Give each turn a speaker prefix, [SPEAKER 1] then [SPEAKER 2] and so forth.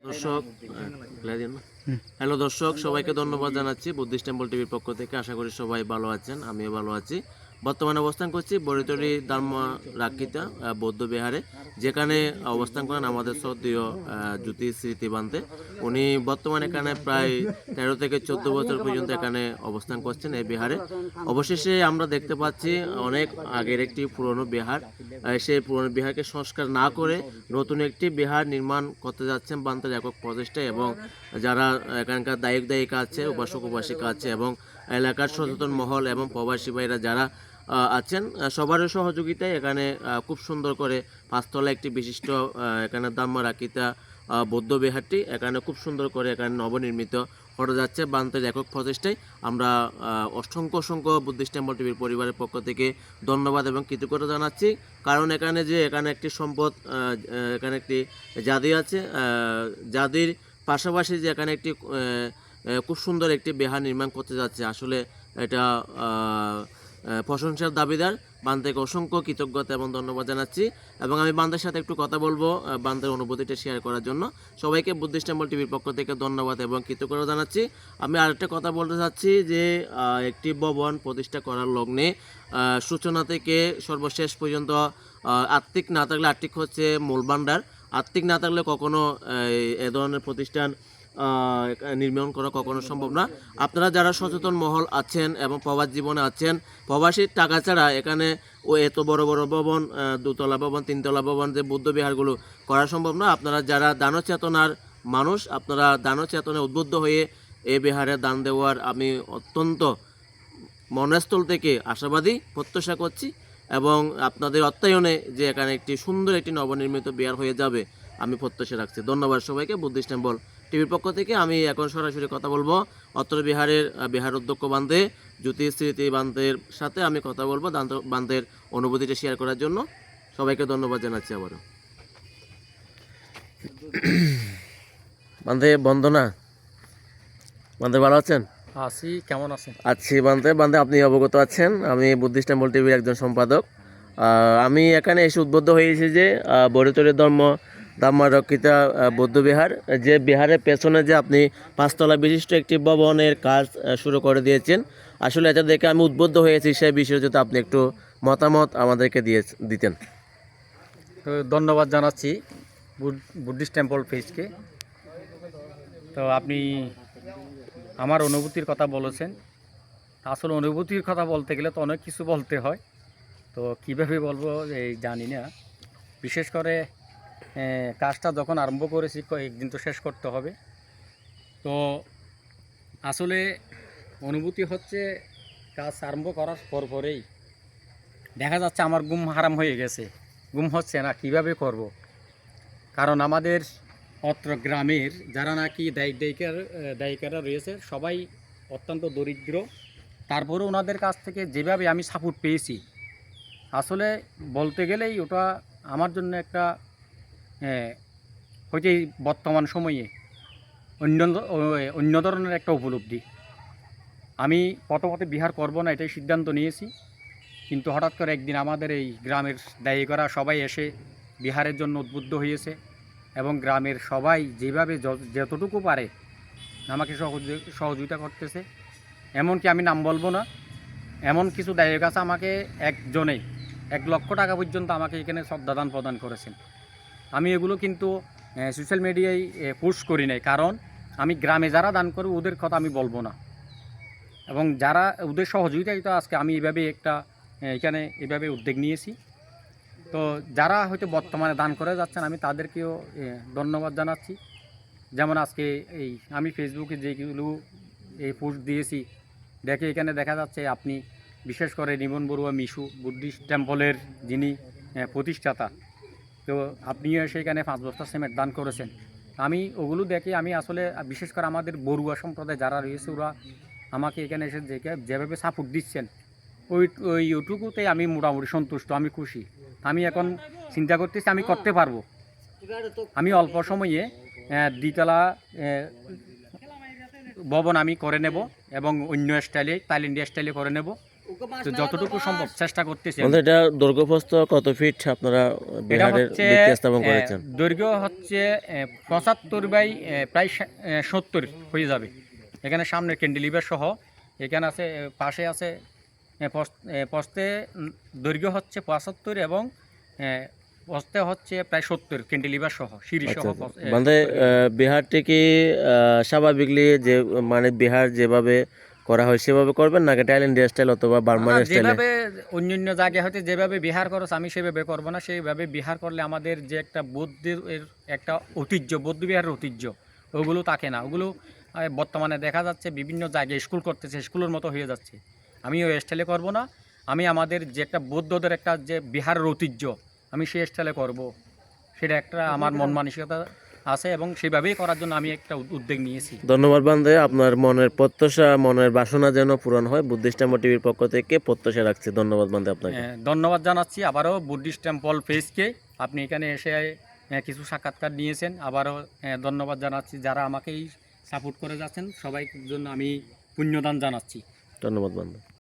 [SPEAKER 1] দর্শক হ্যালো দর্শক, সবাইকে ধন্যবাদ জানাচ্ছি বুদ্ধিস্ট টেম্পল টিভির পক্ষ থেকে। আশা করি সবাই ভালো আছেন, আমিও ভালো আছি। বর্তমানে অবস্থান করছি বরিতরি ধর্ম রাক্ষিতা বৌদ্ধ বিহারে, যেখানে অবস্থান করেন আমাদের শ্রদ্ধেয় জ্যোতি স্মৃতি বান্তে। উনি বর্তমানে এখানে প্রায় 13 থেকে 14 বছর পর্যন্ত এখানে অবস্থান করছেন এই বিহারে। অবশেষে আমরা দেখতে পাচ্ছি অনেক আগের একটি পুরনো বিহার, সেই পুরনো বিহারকে সংস্কার না করে নতুন একটি বিহার নির্মাণ করতে যাচ্ছেন বান্তের একক প্রচেষ্টা, এবং যারা এখানকার দায়িক দায়িকা আছে, উপাসক উপাসিকা আছে, এবং এলাকার সচেতন মহল এবং প্রবাসী ভাইরা যারা আছেন, সবারই সহযোগিতায় এখানে খুব সুন্দর করে 5 তলা একটি বিশিষ্ট এখানে ধম্ম রাখিতা বৌদ্ধ বিহারটি এখানে খুব সুন্দর করে এখানে নবনির্মিত করা যাচ্ছে বান্তের একক প্রচেষ্টায়। আমরা অসংখ্য বুদ্ধিস্ট টেম্পল টিভির পরিবারের পক্ষ থেকে ধন্যবাদ এবং কৃতজ্ঞতা জানাচ্ছি। কারণ এখানে একটি সম্পদ, এখানে একটি জাতি আছে, জাতির পাশাপাশি যে এখানে একটি খুব সুন্দর একটি বিহার নির্মাণ করতে যাচ্ছে, আসলে এটা প্রশংসার দাবিদার। বান্দেকে অসংখ্য কৃতজ্ঞতা এবং ধন্যবাদ জানাচ্ছি, এবং আমি বান্দের সাথে একটু কথা বলবো বান্দের অনুভূতিটা শেয়ার করার জন্য। সবাইকে বুদ্ধিস্ট টেম্পল টিভির পক্ষ থেকে ধন্যবাদ এবং কৃতজ্ঞতা জানাচ্ছি। আমি আরেকটা কথা বলতে চাচ্ছি যে একটি ভবন প্রতিষ্ঠা করার লগ্নে সূচনা থেকে সর্বশেষ পর্যন্ত আর্থিক না থাকলে, আর্থিক হচ্ছে মূল ভাণ্ডার, আর্থিক না থাকলে কখনো এ ধরনের প্রতিষ্ঠান নির্মাণ করা কখনো সম্ভব না। আপনারা যারা সচেতন মহল আছেন এবং প্রবাস জীবনে আছেন, প্রবাসীর টাকা ছাড়া এখানে এত বড় বড় ভবন, 2 তলা ভবন, 3 তলা ভবন, যে বৌদ্ধ বিহারগুলো করা সম্ভব না। আপনারা যারা দান চেতনার মানুষ, আপনারা দান চেতনায় উদ্বুদ্ধ হয়ে এই বিহারে দান দেওয়ার আমি অত্যন্ত মনস্থল থেকে আশাবাদী প্রত্যাশা করছি, এবং আপনাদের অর্থায়নে যে এখানে একটি সুন্দর একটি নবনির্মিত বিহার হয়ে যাবে আমি প্রত্যাশা রাখছি। ধন্যবাদ সবাইকে বুদ্ধিস্ট টেম্পল টিভির পক্ষ থেকে। আমি এখন সরাসরি কথা বলবো অত্র বিহার অধ্যক্ষ বান্ধে জ্যোতি স্মৃতি বান্তের সাথে আমি কথা বলবো বান্তের অনুভূতিটা শেয়ার করার জন্য। সবাইকে ধন্যবাদ জানাচ্ছি আবারও। বান্ধে বন্দনা, বান্ধে ভালো আছেন?
[SPEAKER 2] আছি, কেমন আছেন?
[SPEAKER 1] আছি বান্ধে, আপনি অবগত আছেন আমি বুদ্ধিস্ট টেম্পল টিভির একজন সম্পাদক। আমি এখানে এসে উদ্বুদ্ধ হয়েছি যে বরিতরি ধর্মরক্ষিতা বৌদ্ধ বিহার, যে বিহারের পেছনে যে আপনি 5 তলা বিশিষ্ট একটি ভবনের কাজ শুরু করে দিয়েছেন, আসলে এটা দেখে আমি উদ্বুদ্ধ হয়েছি। সেই বিষয়ে যদি আপনি একটু মতামত আমাদেরকে দিতেন।
[SPEAKER 2] তো ধন্যবাদ জানাচ্ছি বুদ্ধিস্ট টেম্পল পেজকে। তো আপনি আমার অনুভূতির কথা বলেছেন। আসলে অনুভূতির কথা বলতে গেলে তো অনেক কিছু বলতে হয়, তো কীভাবে বলবো এই জানি না। বিশেষ করে কাজটা যখন আরম্ভ করেছি কয়েকদিন তো শেষ করতে হবে। তো আসলে অনুভূতি হচ্ছে কাজ আরম্ভ করার পরেই দেখা যাচ্ছে আমার ঘুম হারাম হয়ে গেছে, ঘুম হচ্ছে না, কিভাবে করব। কারণ আমাদের অত্র গ্রামের যারা নাকি দায়িকারা রয়েছে সবাই অত্যন্ত দরিদ্র, তারপরে ওনাদের কাছ থেকে যেভাবে আমি সাপোর্ট পেয়েছি, আসলে বলতে গেলেই ওটা আমার জন্য একটা হয়তো বর্তমান সময়ে অন্য ধরনের একটা উপলব্ধি। আমি প্রথমত বিহার করব না এটাই সিদ্ধান্ত নিয়েছি, কিন্তু হঠাৎ করে একদিন আমাদের এই গ্রামের দায়িকারা সবাই এসে বিহারের জন্য উদ্বুদ্ধ হয়েছে, এবং গ্রামের সবাই যেভাবে যতটুকু পারে আমাকে সহযোগিতা করতেছে। এমনকি আমি নাম বলবো না, এমন কিছু দায়িক আছে আমাকে একজনেই 1 লক্ষ টাকা পর্যন্ত আমাকে এখানে শ্রদ্ধাদান প্রদান করেছেন। আমি এগুলো কিন্তু সোশ্যাল মিডিয়ায় পোস্ট করি নাই, কারণ আমি গ্রামে যারা দান করি ওদের কথা আমি বলবো না, এবং যারা ওদের সহযোগিতায় তো আজকে আমি এখানে এভাবে উদ্যোগ নিয়েছি। তো যারা হয়তো বর্তমানে দান করে যাচ্ছেন আমি তাদেরকেও ধন্যবাদ জানাচ্ছি। যেমন আজকে আমি ফেসবুকে যেগুলো পোস্ট দিয়েছি দেখে এখানে দেখা যাচ্ছে আপনি বিশেষ করে নিমন বড়ুয়া মিশু বুদ্ধিস্ট টেম্পলের যিনি প্রতিষ্ঠাতা, তো আপনিও সেখানে 5 বস্তা সিমেন্ট দান করেছেন। আমি ওগুলো দেখে আমি আসলে বিশেষ করে আমাদের বড়ুয়া সম্প্রদায় যারা রয়েছে ওরা আমাকে এখানে এসে যেভাবে সাপোর্ট দিচ্ছেন ওইটুকুতেই আমি মোটামুটি সন্তুষ্ট, আমি খুশি। আমি এখন চিন্তা করতেছি আমি করতে পারবো। আমি অল্প সময়ে 2 তলা ভবন আমি করে নেব, এবং অন্য স্টাইলে থাইল্যান্ড স্টাইলে করে নেব। তো যতটুকু সম্ভব চেষ্টা করতেছি আমি।
[SPEAKER 1] বন্ধু এটা দৈর্ঘ্য প্রস্থ কত ফিট আপনারা
[SPEAKER 2] এটা
[SPEAKER 1] বিহারের
[SPEAKER 2] হচ্ছে
[SPEAKER 1] ভিত্তি স্থাপন করেছেন?
[SPEAKER 2] দৈর্ঘ্য হচ্ছে 75 বাই প্রায় 70 হয়ে যাবে। এখানে সামনে ক্যান্ডিলিভার সহ এখানে আছে, পাশে আছে পোস্তে দৈর্ঘ্য হচ্ছে 75 এবং পোস্তে হচ্ছে প্রায় 70 ক্যান্ডিলিভার সহ সিঁড়ি সহ।
[SPEAKER 1] আচ্ছা মানে বিহারটি কি স্বাভাবিকলি যে মানে বিহার যেভাবে করা হয় সেভাবে করবেন নাকি টাইল ইন্ডিয়া স্টাইল অথবা বার্মান স্টাইলে?
[SPEAKER 2] যেভাবে অন্যান্য জায়গায় হয়তো যেভাবে বিহার করছ আমি সেভাবে করব না। সেইভাবে বিহার করলে আমাদের যে একটা বৌদ্ধের একটা ঐতিহ্য, বৌদ্ধ বিহারের ঐতিহ্য, ওগুলো থাকে না। ওগুলো বর্তমানে দেখা যাচ্ছে বিভিন্ন জায়গায় স্কুল করতেছে, স্কুলের মতো হয়ে যাচ্ছে। আমি ওই স্টাইলে করব না। আমি আমাদের যে একটা বৌদ্ধদের একটা যে বিহারের ঐতিহ্য, আমি সেই স্টাইলে করব, সেটা একটা আমার মন মানসিকতা আছে এবং সেভাবেই করার জন্য আমি একটা উদ্যোগ নিয়েছি।
[SPEAKER 1] ধন্যবাদ বান্ধে, আপনার মনের প্রত্যাশা মনের বাসনা যেন পূরণ হয় বুদ্ধিস্ট টেম্পল টিভির পক্ষ থেকে প্রত্যাশা রাখছি। ধন্যবাদ বান্ধে আপনাকে।
[SPEAKER 2] ধন্যবাদ জানাচ্ছি আবারও বুদ্ধিস্ট টেম্পল পেজকে। আপনি এখানে এসে কিছু সাক্ষাৎকার নিয়েছেন, আবারও ধন্যবাদ জানাচ্ছি। যারা আমাকে এই সাপোর্ট করে যাচ্ছেন সবাইকে জন্য আমি পুণ্যদান জানাচ্ছি।
[SPEAKER 1] ধন্যবাদ বান্ধে।